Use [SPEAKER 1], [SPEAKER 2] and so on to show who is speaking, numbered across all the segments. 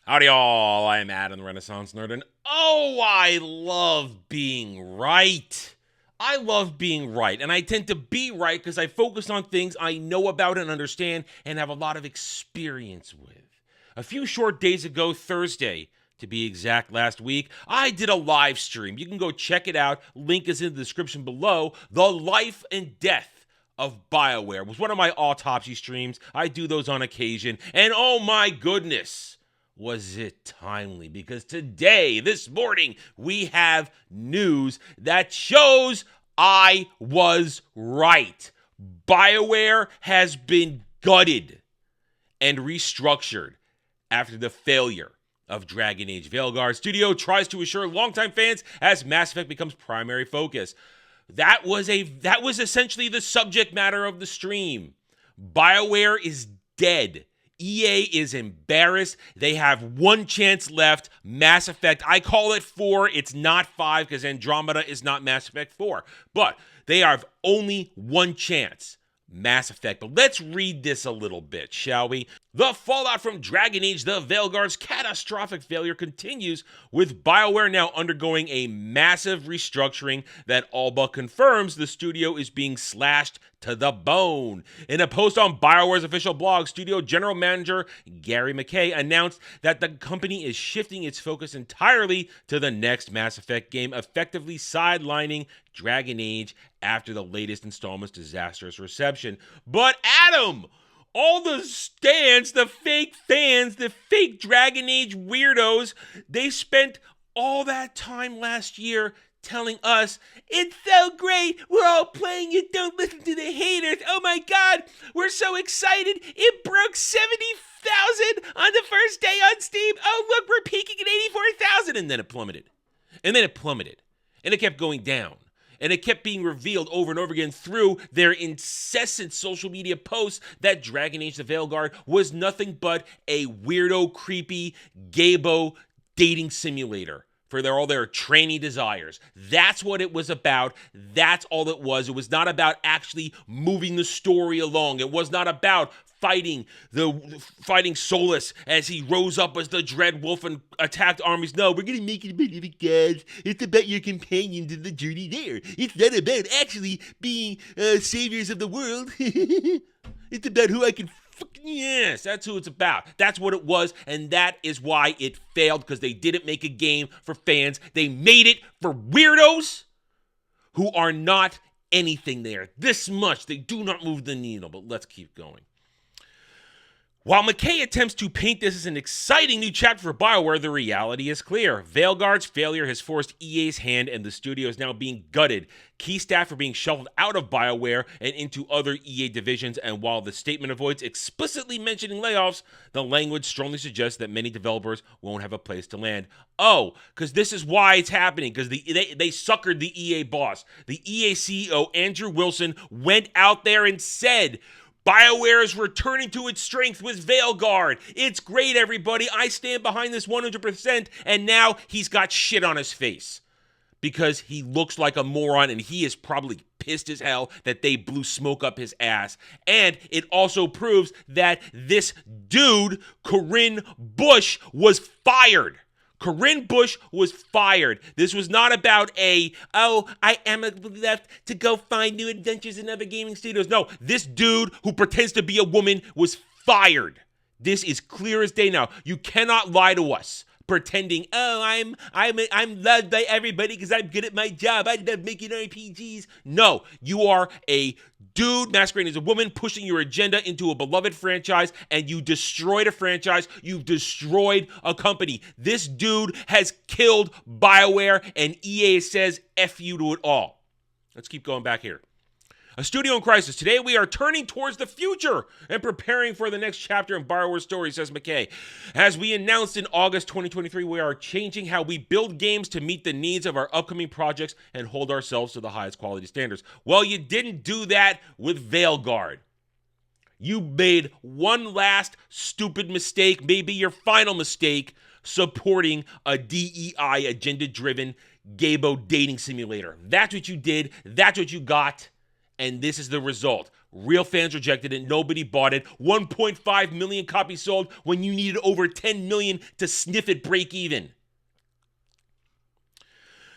[SPEAKER 1] Howdy all, I am Adam the Renaissance Nerd, and oh, I love being right. I love being right, and I tend to be right because I focus on things I know about and understand and have a lot of experience with. A few short days ago, Thursday, to be exact, last week, I did a live stream. You can go check it out. Link is in the description below. The Life and Death of Bioware was one of my autopsy streams. I do those on occasion, and oh my goodness, was it timely, because today, this morning, we have news that shows I was right. BioWare has been gutted and restructured after the failure of Dragon Age. Veilguard Studio tries to assure longtime fans as Mass Effect becomes primary focus. That was essentially the subject matter of the stream. BioWare is dead. EA is embarrassed. They have one chance left. Mass Effect, I call it 4. It's not 5 because Andromeda is not Mass Effect 4. But they have only one chance. Mass Effect. But let's read this a little bit, shall we? The fallout from Dragon Age the Veilguard's catastrophic failure continues, with BioWare now undergoing a massive restructuring that all but confirms the studio is being slashed to the bone. In a post on BioWare's official blog, studio general manager Gary McKay announced that the company is shifting its focus entirely to the next Mass Effect game, effectively sidelining Dragon Age after the latest installment's disastrous reception. But Adam, all the stands, the fake fans, the fake Dragon Age weirdos, they spent all that time last year telling us, it's so great, we're all playing it, don't listen to the haters, oh my god, we're so excited, it broke 70,000 on the first day on Steam, oh look, we're peaking at 84,000, and then it plummeted, and it kept going down. And it kept being revealed over and over again through their incessant social media posts that Dragon Age the Veilguard was nothing but a weirdo, creepy, gaybo dating simulator for all their trainee desires. That's what it was about. That's all it was. It was not about actually moving the story along. It was not about fighting Solus as he rose up as the Dread Wolf and attacked armies. No, we're gonna make it about the gods. It's about your companions in the journey there. It's not about actually being saviors of the world. It's about who I can yes, that's who it's about. That's what it was, and that is why it failed, because they didn't make a game for fans. They made it for weirdos who are not anything there. This much, they do not move the needle, but let's keep going. While McKay attempts to paint this as an exciting new chapter for BioWare, the reality is clear. Veilguard's failure has forced EA's hand, and the studio is now being gutted. Key staff are being shuffled out of BioWare and into other EA divisions, and while the statement avoids explicitly mentioning layoffs, the language strongly suggests that many developers won't have a place to land. Oh, because this is why it's happening, because they suckered the EA boss. The EA CEO, Andrew Wilson, went out there and said, BioWare is returning to its strength with Veilguard. It's great, everybody. I stand behind this 100%. And now he's got shit on his face because he looks like a moron, and he is probably pissed as hell that they blew smoke up his ass. And it also proves that this dude, Corinne Bush, was fired. Corinne Bush was fired. This was not about I am left to go find new adventures in other gaming studios. No, this dude who pretends to be a woman was fired. This is clear as day now. You cannot lie to us pretending, I'm loved by everybody because I'm good at my job. I love making RPGs. No, you are a dude masquerading as a woman, pushing your agenda into a beloved franchise, and you destroyed a franchise. You've destroyed a company. This dude has killed BioWare, and EA says F you to it all. Let's keep going back here. A studio in crisis. Today we are turning towards the future and preparing for the next chapter in BioWare's story, says McKay. As we announced in August 2023, we are changing how we build games to meet the needs of our upcoming projects and hold ourselves to the highest quality standards. Well, you didn't do that with Veilguard. You made one last stupid mistake, maybe your final mistake, supporting a DEI agenda-driven gaybo dating simulator. That's what you did. That's what you got. And this is the result. Real fans rejected it. Nobody bought it. 1.5 million copies sold when you needed over 10 million to sniff it break even.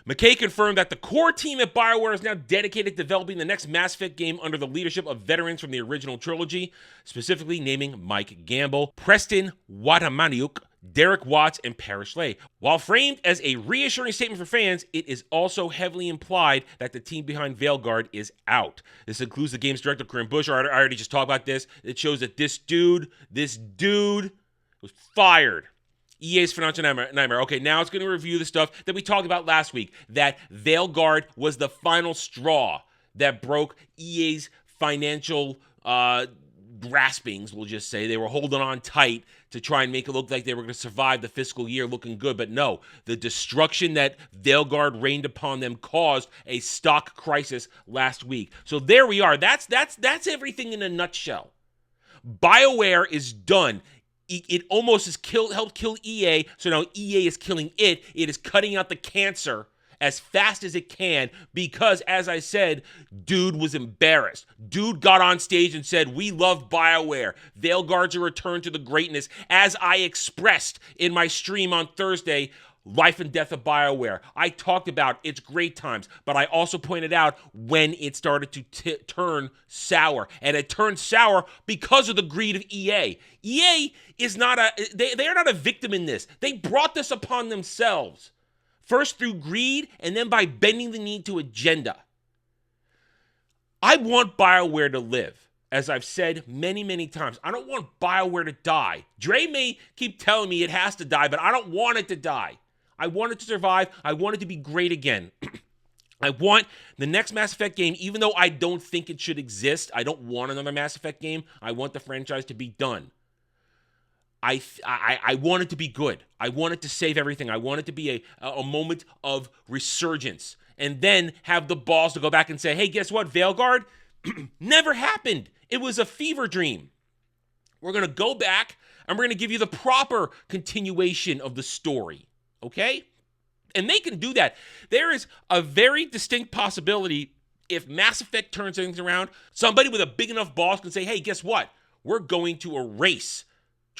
[SPEAKER 1] McKay confirmed that the core team at Bioware is now dedicated to developing the next Mass Effect game under the leadership of veterans from the original trilogy, specifically naming Mike Gamble, Preston Watamaniuk, Derek Watts, and Parrish Lay. While framed as a reassuring statement for fans, it is also heavily implied that the team behind Veilguard is out. This includes the game's director, Corinne Bush. I already just talked about this. It shows that this dude was fired. EA's financial nightmare. Okay, now it's going to review the stuff that we talked about last week, that Veilguard was the final straw that broke EA's financial graspings, we'll just say. They were holding on tight to try and make it look like they were going to survive the fiscal year looking good. But no, the destruction that Veilguard rained upon them caused a stock crisis last week. So there we are. That's everything in a nutshell. BioWare is done. It almost has helped kill EA, so now EA is killing it. It is cutting out the cancer as fast as it can because, as I said, dude was embarrassed. Dude got on stage and said, "We love BioWare. Veilguard's a return to the greatness," as I expressed in my stream on Thursday, Life and Death of BioWare. I talked about its great times, but I also pointed out when it started to turn sour. And it turned sour because of the greed of EA. EA is not they are not a victim in this. They brought this upon themselves. First through greed, and then by bending the knee to agenda. I want BioWare to live. As I've said many, many times, I don't want BioWare to die. Dre may keep telling me it has to die, but I don't want it to die. I want it to survive. I want it to be great again. I want the next Mass Effect game, even though I don't think it should exist. I don't want another Mass Effect game. I want the franchise to be done. I want it to be good. I want it to save everything. I want it to be a moment of resurgence. And then have the balls to go back and say, hey, guess what, Veilguard? Never happened. It was a fever dream. We're going to go back and we're going to give you the proper continuation of the story. Okay? And they can do that. There is a very distinct possibility if Mass Effect turns things around, somebody with a big enough balls can say, hey, guess what? We're going to erase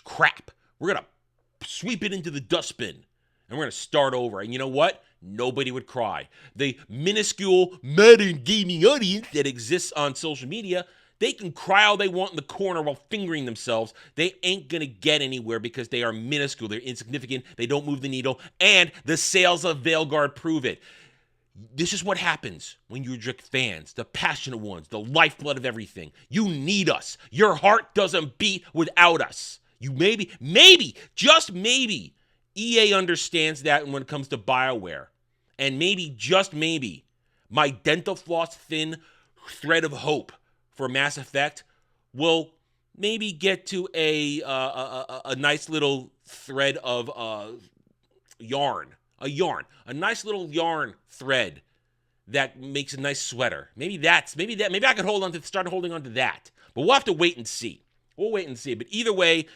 [SPEAKER 1] crap. We're going to sweep it into the dustbin and we're going to start over. And you know what? Nobody would cry. The minuscule modern gaming audience that exists on social media, they can cry all they want in the corner while fingering themselves. They ain't going to get anywhere because they are minuscule. They're insignificant. They don't move the needle. And the sales of Veilguard prove it. This is what happens when you reject fans, the passionate ones, the lifeblood of everything. You need us. Your heart doesn't beat without us. You maybe, just maybe, EA understands that when it comes to BioWare. And maybe, just maybe, my dental floss thin thread of hope for Mass Effect will maybe get to a nice little thread of yarn. A nice little yarn thread that makes a nice sweater. Maybe I could start holding on to that. But we'll have to wait and see. We'll wait and see. But either way,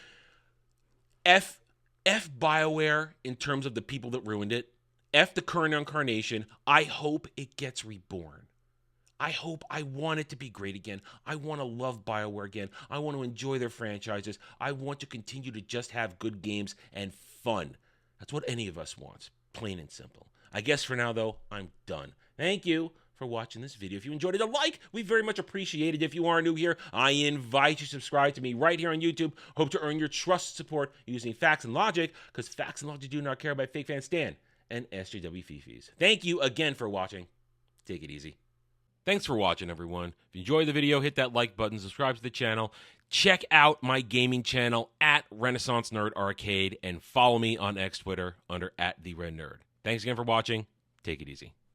[SPEAKER 1] F BioWare in terms of the people that ruined it. F the current incarnation. I hope it gets reborn. I want it to be great again. I want to love BioWare again. I want to enjoy their franchises. I want to continue to just have good games and fun. That's what any of us wants, plain and simple. I guess for now, though, I'm done. Thank you for watching this video. If you enjoyed it, a like, we very much appreciate it. If you are new here, I invite you to subscribe to me right here on YouTube. Hope to earn your trust support using facts and logic, because facts and logic do not care about fake fan Stan and SJW Fifis. Thank you again for watching. Take it easy. Thanks for watching, everyone. If you enjoyed the video, hit that like button, subscribe to the channel, check out my gaming channel at Renaissance Nerd Arcade, and follow me on X Twitter under @TheRedNerd. Thanks again for watching. Take it easy.